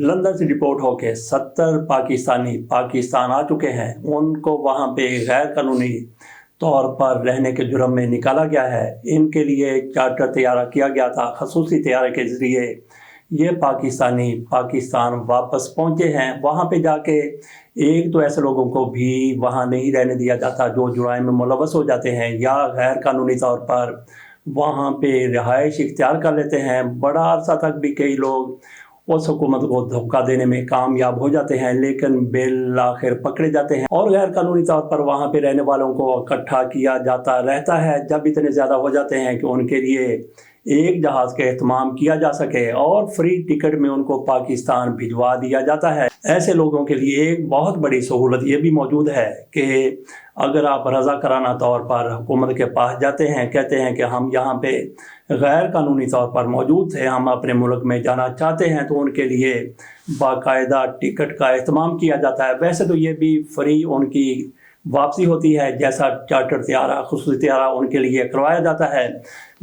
London से report हो के 70 पाकिस्तानी पाकिस्तान आ चुके हैं। उनको वहाँ पे गैर कानूनी तौर पर रहने के जुर्म में निकाला गया है। इनके लिए चार्टर तैयार किया गया था। खसूसी तैयारी के ज़रिए ये पाकिस्तानी पाकिस्तान वापस पहुँचे हैं। वहाँ पे जाके एक तो ऐसे लोगों को भी वहाँ नहीं रहने दिया जाता जो जुर्म में मुलव्वस हो जाते हैं या गैर कानूनी तौर पर वहाँ पे रिहाइश इख्तियार कर लेते हैं। बड़ा अरसा तक भी कई लोग उस हुकूमत को धोखा देने में कामयाब हो जाते हैं, लेकिन बिल आखिर पकड़े जाते हैं और गैर कानूनी तौर पर वहाँ पे रहने वालों को इकट्ठा किया जाता रहता है। जब इतने ज़्यादा हो जाते हैं कि उनके लिए एक जहाज़ का एहतमाम किया जा सके और फ्री टिकट में उनको पाकिस्तान भिजवा दिया जाता है। ऐसे लोगों के लिए एक बहुत बड़ी सहूलत ये भी मौजूद है कि अगर आप रज़ाकाराना तौर पर हुकूमत के पास जाते हैं, कहते हैं कि हम यहाँ पे गैर कानूनी तौर पर मौजूद थे, हम अपने मुल्क में जाना चाहते हैं, तो उनके लिए बाकायदा टिकट का एहतमाम किया जाता है। वैसे तो ये भी फ्री उनकी वापसी होती है, जैसा चार्टर तैयारा खुसूसी तैयारा उनके लिए करवाया जाता है।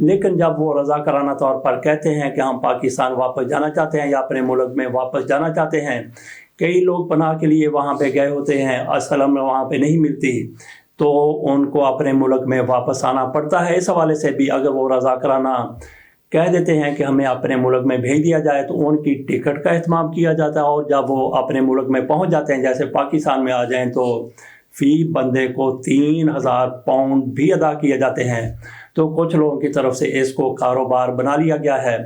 लेकिन जब वो रज़ाकाराना तौर पर कहते हैं कि हम पाकिस्तान वापस जाना चाहते हैं या अपने मुल्क में वापस जाना चाहते हैं, कई लोग पनाह के लिए वहाँ पे गए होते हैं, असलम वहाँ पे नहीं मिलती तो उनको अपने मुल्क में वापस आना पड़ता है। इस हवाले से भी अगर वो रज़ाकाराना कह देते हैं कि हमें अपने मुल्क में भेज दिया जाए तो उनकी टिकट का एहतमाम किया जाता है और जब वो अपने मुल्क में पहुँच जाते हैं, जैसे पाकिस्तान में आ जाएँ, तो फ़ी बंदे को 3000 पाउंड भी अदा किए जाते हैं। तो कुछ लोगों की तरफ से इसको कारोबार बना लिया गया है।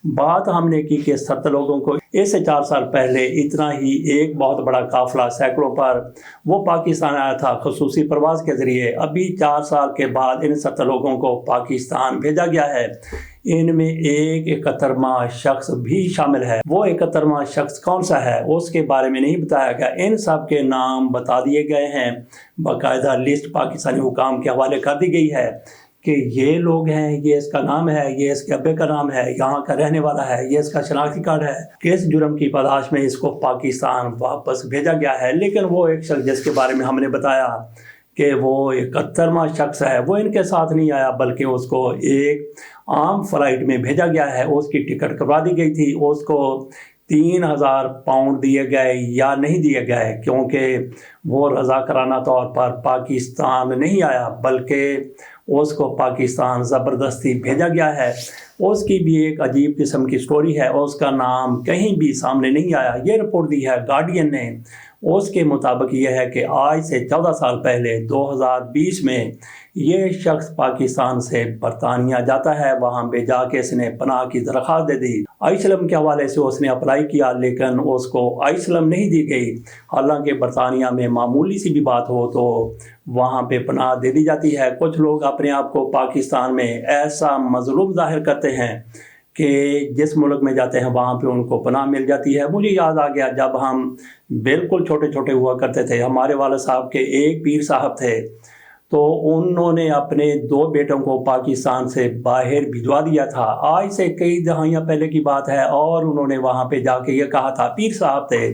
बात हमने की कि 70 लोगों को इससे 4 साल पहले इतना ही एक बहुत बड़ा काफ़िला सैकड़ों पर वो पाकिस्तान आया था खसूसी परवाज़ के ज़रिए। अभी 4 साल के बाद इन 70 लोगों को पाकिस्तान भेजा गया है। इनमें एक 71वां शख्स भी शामिल है। वो 71वां शख्स कौन सा है उसके बारे में नहीं बताया गया। इन सब के नाम बता दिए गए हैं। बाकायदा लिस्ट पाकिस्तानी हुकाम के हवाले कर दी गई है कि ये लोग हैं, ये इसका नाम है, ये इसके अब्बे का नाम है, यहाँ का रहने वाला है, ये इसका शनाख्ती कार्ड है। किस जुर्म की पादाश में इसको पाकिस्तान वापस भेजा गया है। लेकिन वो एक शख्स जिसके बारे में हमने बताया कि वो 71वां शख्स है, वो इनके साथ नहीं आया बल्कि उसको एक आम फ्लाइट में भेजा गया है। उसकी टिकट करवा दी गई थी। उसको 3000 पाउंड दिए गए या नहीं दिए गए, क्योंकि वो रज़ाकाराना तौर पर पाकिस्तान नहीं आया बल्कि उसको पाकिस्तान ज़बरदस्ती भेजा गया है। उसकी भी एक अजीब किस्म की स्टोरी है। उसका नाम कहीं भी सामने नहीं आया। ये रिपोर्ट दी है गार्डियन ने। उसके मुताबिक यह है कि आज से 14 साल पहले 2020 में ये शख्स पाकिस्तान से बरतानिया जाता है। वहाँ पे जाके इसने पनाह की दरख्वास्त दे दी। आइसलम के हवाले से उसने अप्लाई किया, लेकिन उसको आइसलम नहीं दी गई। हालांकि बरतानिया में मामूली सी भी बात हो तो वहाँ पे पनाह दे दी जाती है। कुछ लोग अपने आप को पाकिस्तान में ऐसा मजलूम जाहिर करते हैं कि जिस मुल्क में जाते हैं वहाँ पे उनको पनाह मिल जाती है। मुझे याद आ गया, जब हम बिल्कुल छोटे छोटे हुआ करते थे, हमारे वाले साहब के एक पीर साहब थे, तो उन्होंने अपने 2 बेटों को पाकिस्तान से बाहर भिजवा दिया था। आज से कई दहाइयाँ पहले की बात है। और उन्होंने वहाँ पे जाके ये कहा था, पीर साहब थे,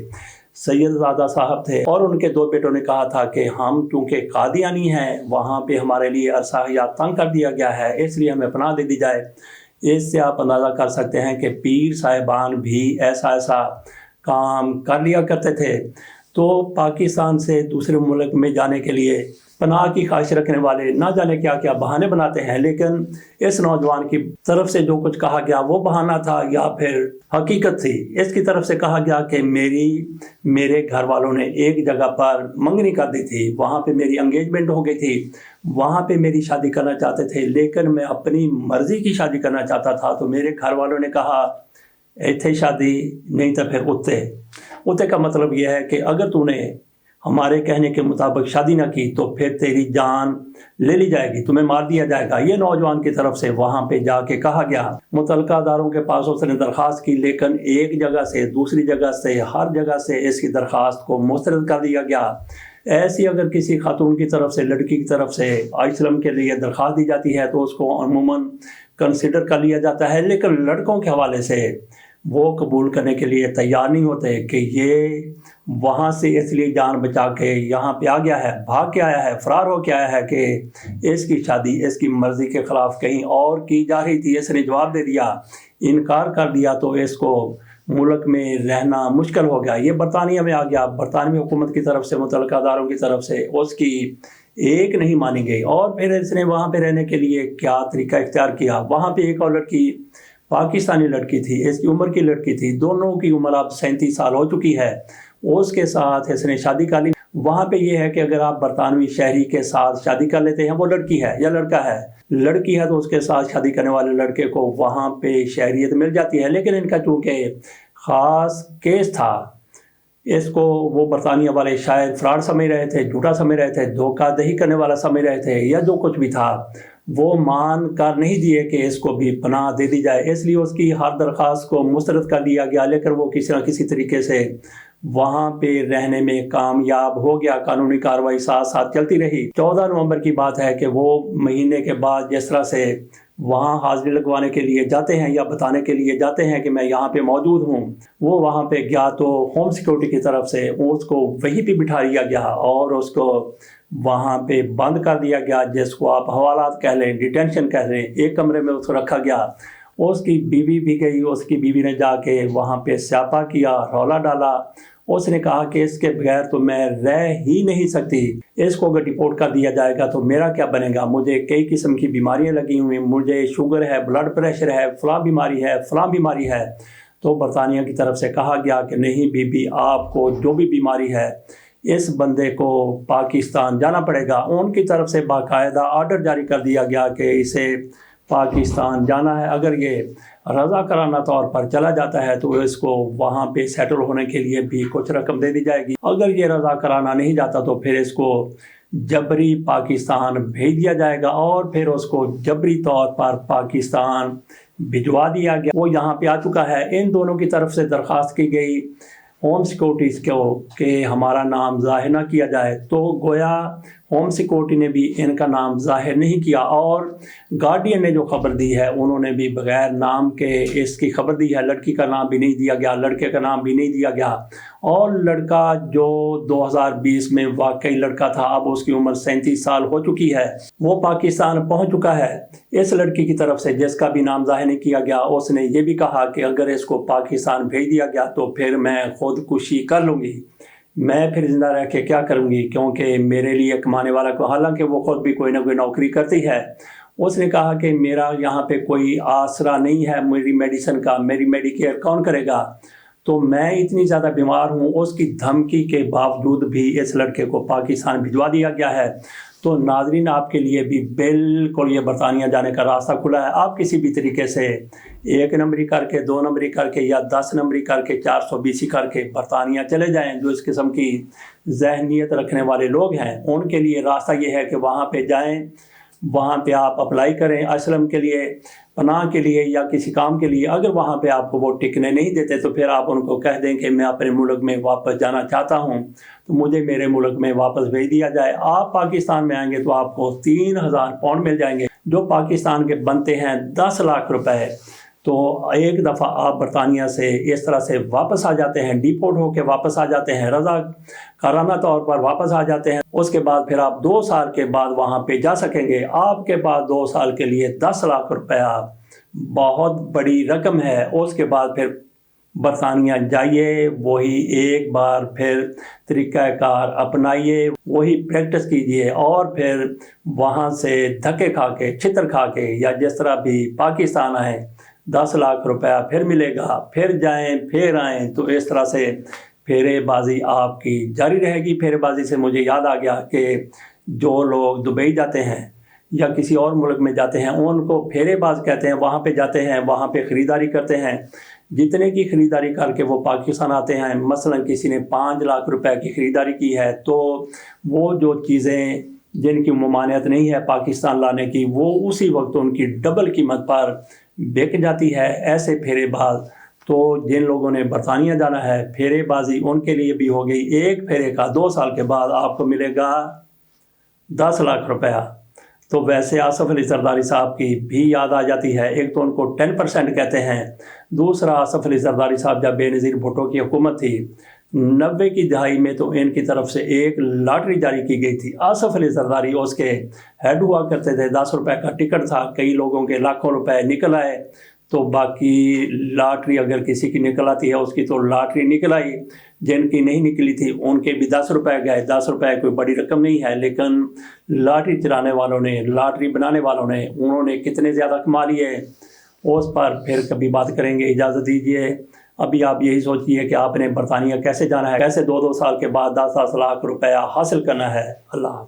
सैयदजादा साहब थे, और उनके 2 बेटों ने कहा था कि हम चूँकि कादियानी हैं, वहाँ पे हमारे लिए अरसा हयात तंग कर दिया गया है, इसलिए हमें पनाह दे दी जाए। इससे आप अंदाज़ा कर सकते हैं कि पीर साहिबान भी ऐसा काम कर लिया करते थे। तो पाकिस्तान से दूसरे मुल्क में जाने के लिए पनाह की ख्वाहिश रखने वाले ना जाने क्या क्या बहाने बनाते हैं। लेकिन इस नौजवान की तरफ से जो कुछ कहा गया वो बहाना था या फिर हकीकत थी। इसकी तरफ से कहा गया कि मेरे घर वालों ने एक जगह पर मंगनी कर दी थी, वहाँ पे मेरी एंगेजमेंट हो गई थी, वहाँ पे मेरी शादी करना चाहते थे, लेकिन मैं अपनी मर्ज़ी की शादी करना चाहता था। तो मेरे घर वालों ने कहा इत्थे शादी नहीं तो फिर उत्ते का मतलब यह है कि अगर तूने हमारे कहने के मुताबिक शादी ना की तो फिर तेरी जान ले ली जाएगी, तुम्हें मार दिया जाएगा। ये नौजवान की तरफ से वहाँ पे जाके कहा गया। मुतलका अदारों के पास उसने दरख्वास्त की, लेकिन एक जगह से दूसरी जगह से हर जगह से इसकी दरख्वास्त को मुस्तरद कर दिया गया। ऐसी अगर किसी खातून की तरफ से, लड़की की तरफ से आइसलम के लिए दरख्वास्त दी जाती है तो उसको अमूमन कंसिडर कर लिया जाता है। लेकिन लड़कों के हवाले से वो कबूल करने के लिए तैयार नहीं होते कि ये वहाँ से इसलिए जान बचा के यहाँ पे आ गया है, भाग के आया है, फरार हो के आया है कि इसकी शादी इसकी मर्ज़ी के ख़िलाफ़ कहीं और की जा रही थी। इसने जवाब दे दिया, इनकार कर दिया तो इसको मुल्क में रहना मुश्किल हो गया। ये बरतानिया में आ गया, बरतानवी हुकूमत की तरफ से, मुतल्लिका अदारों की तरफ से उसकी एक नहीं मानी गई। और फिर इसने वहाँ पे रहने के लिए क्या तरीका इख्तियार किया। वहाँ पे एक और लड़की, पाकिस्तानी लड़की थी, इसकी उम्र की लड़की थी, दोनों की उम्र अब 37 साल हो चुकी है, उसके साथ इसने शादी कर ली। वहाँ पे ये है कि अगर आप बरतानवी शहरी के साथ शादी कर लेते हैं, वो लड़की है या लड़का है, लड़की है तो उसके साथ शादी करने वाले लड़के को वहाँ पे शहरियत मिल जाती है। लेकिन इनका चूँकि ख़ास केस था, इसको वो बरतानिया वाले शायद फ्रॉड समझ रहे थे, झूठा समझ रहे थे, धोखाधड़ी करने वाला समझ रहे थे, या जो कुछ भी था वो मान कर नहीं दिए कि इसको भी पनाह दे दी जाए। इसलिए उसकी हर दरख्वास्त को मुस्तरद कर दिया गया, लेकिन वो किसी न किसी तरीके से वहाँ पे रहने में कामयाब हो गया। कानूनी कार्रवाई साथ साथ चलती रही। 14 नवंबर की बात है कि वो महीने के बाद जिस तरह से वहाँ हाजिरी लगवाने के लिए जाते हैं या बताने के लिए जाते हैं कि मैं यहाँ पे मौजूद हूँ, वो वहाँ पे गया तो होम सिक्योरिटी की तरफ से उसको वहीं पे बिठा दिया गया और उसको वहाँ पे बंद कर दिया गया, जिसको आप हवालात कह लें, डिटेंशन कह लें। एक कमरे में उसको रखा गया। उसकी बीवी भी गई, उसकी बीवी ने जाके वहाँ पे स्यापा किया, रौला डाला। उसने कहा कि इसके बगैर तो मैं रह ही नहीं सकती, इसको अगर डिपोर्ट कर दिया जाएगा तो मेरा क्या बनेगा, मुझे कई किस्म की बीमारियां लगी हुई, मुझे शुगर है, ब्लड प्रेशर है, फलां बीमारी है। तो बरतानिया की तरफ से कहा गया कि नहीं बीबी, आपको जो भी बीमारी है इस बंदे को पाकिस्तान जाना पड़ेगा। उनकी तरफ से बाकायदा आर्डर जारी कर दिया गया कि इसे पाकिस्तान जाना है। अगर ये रज़ाकाराना तौर पर चला जाता है तो इसको वहाँ पे सेटल होने के लिए भी कुछ रकम दे दी जाएगी। अगर ये रज़ाकाराना नहीं जाता तो फिर इसको जबरी पाकिस्तान भेज दिया जाएगा और फिर उसको जबरी तौर पर पाकिस्तान भिजवा दिया गया। वो यहाँ पे आ चुका है। इन दोनों की तरफ से दरख्वास्त की गई होम सिक्योरिटीज़ को कि हमारा नाम ज़ाहिर ना किया जाए, तो गोया होम सिक्योरिटी ने भी इनका नाम ज़ाहिर नहीं किया। और गार्डियन ने जो खबर दी है उन्होंने भी बग़ैर नाम के इसकी खबर दी है। लड़की का नाम भी नहीं दिया गया, लड़के का नाम भी नहीं दिया गया। और लड़का जो 2020 में वाकई लड़का था, अब उसकी उम्र 37 साल हो चुकी है, वो पाकिस्तान पहुंच चुका है। इस लड़की की तरफ से, जिसका भी नाम ज़ाहिर नहीं किया गया, उसने ये भी कहा कि अगर इसको पाकिस्तान भेज दिया गया तो फिर मैं खुदकुशी कर लूँगी, मैं फिर ज़िंदा रह के क्या करूँगी, क्योंकि मेरे लिए कमाने वाला को, हालांकि वो खुद भी कोई ना कोई नौकरी करती है। उसने कहा कि मेरा यहाँ पे कोई आसरा नहीं है मेरी मेडिसिन का, मेरी मेडिकेयर कौन करेगा, तो मैं इतनी ज़्यादा बीमार हूँ। उसकी धमकी के बावजूद भी इस लड़के को पाकिस्तान भिजवा दिया गया है। तो नाज़रीन, आपके लिए भी बिल्कुल ये बरतानिया जाने का रास्ता खुला है। आप किसी भी तरीके से 1 नंबरी करके, 2 नंबरी करके या 10 नंबरी करके, 420 करके बरतानिया चले जाएं। जो इस किस्म की जहनीत रखने वाले लोग हैं उनके लिए रास्ता ये है कि वहाँ पे जाएं, वहाँ पे आप अप्लाई करें असलम के लिए, पनाह के लिए या किसी काम के लिए। अगर वहाँ पे आपको वो टिकने नहीं देते तो फिर आप उनको कह दें कि मैं अपने मुल्क में वापस जाना चाहता हूँ, तो मुझे मेरे मुल्क में वापस भेज दिया जाए। आप पाकिस्तान में आएंगे तो आपको 3000 पाउंड मिल जाएंगे, जो पाकिस्तान के बनते हैं 10 लाख रुपए। तो एक दफ़ा आप बरतानिया से इस तरह से वापस आ जाते हैं, डिपोर्ट होकर वापस आ जाते हैं, रज़ाकाराना तौर पर वापस आ जाते हैं। उसके बाद फिर आप 2 साल के बाद वहाँ पे जा सकेंगे। आपके पास 2 साल के लिए 10 लाख रुपया बहुत बड़ी रकम है। उसके बाद फिर बरतानिया जाइए, वही एक बार फिर तरीक़ाकार अपनाइए, वही प्रैक्टिस कीजिए और फिर वहाँ से धक्के खा के, छितर खा के, या जिस तरह भी पाकिस्तान आए 10 लाख रुपया फिर मिलेगा, फिर जाएं फिर आएँ। तो इस तरह से फेरेबाजी आपकी जारी रहेगी। फेरेबाजी से मुझे याद आ गया कि जो लोग दुबई जाते हैं या किसी और मुल्क में जाते हैं उनको फेरेबाज कहते हैं। वहाँ पे जाते हैं, वहाँ पे ख़रीदारी करते हैं, जितने की ख़रीदारी करके वो पाकिस्तान आते हैं। मसलन किसी ने 5 लाख रुपए की ख़रीदारी की है, तो वो जो चीज़ें जिनकी ममानियत नहीं है पाकिस्तान लाने की, वो उसी वक्त उनकी डबल कीमत पर बिक जाती है। ऐसे फेरेबाज, तो जिन लोगों ने बरतानिया जाना है, फेरेबाजी उनके लिए भी हो गई। एक फेरे का 2 साल के बाद आपको मिलेगा 10 लाख रुपया। तो वैसे आसफ़ अली ज़रदारी साहब की भी याद आ जाती है। एक तो उनको 10% कहते हैं, दूसरा आसफ़ अली ज़रदारी साहब जब बेनज़ीर भुट्टो की हुकूमत थी 90 की दहाई में, तो इनकी तरफ से एक लॉटरी जारी की गई थी। आसफ़ अली ज़रदारी उसके हेड हुआ करते थे। 10 रुपए का टिकट था, कई लोगों के लाखों रुपए निकल आए। تو باقی لاٹری اگر کسی کی نکل آتی ہے اس کی تو لاٹری نکل آئی، جن کی نہیں نکلی تھی ان کے بھی 10 روپے گئے۔ 10 روپے کوئی بڑی رقم نہیں ہے، لیکن لاٹری چلانے والوں نے، لاٹری بنانے والوں نے، انہوں نے کتنے زیادہ کما لیے اس پر پھر کبھی بات کریں گے۔ اجازت دیجیے، ابھی آپ یہی سوچیے کہ آپ نے برطانیہ کیسے جانا ہے، کیسے 2 سال کے بعد 10 لاکھ روپیہ حاصل کرنا ہے۔ اللہ حافظ۔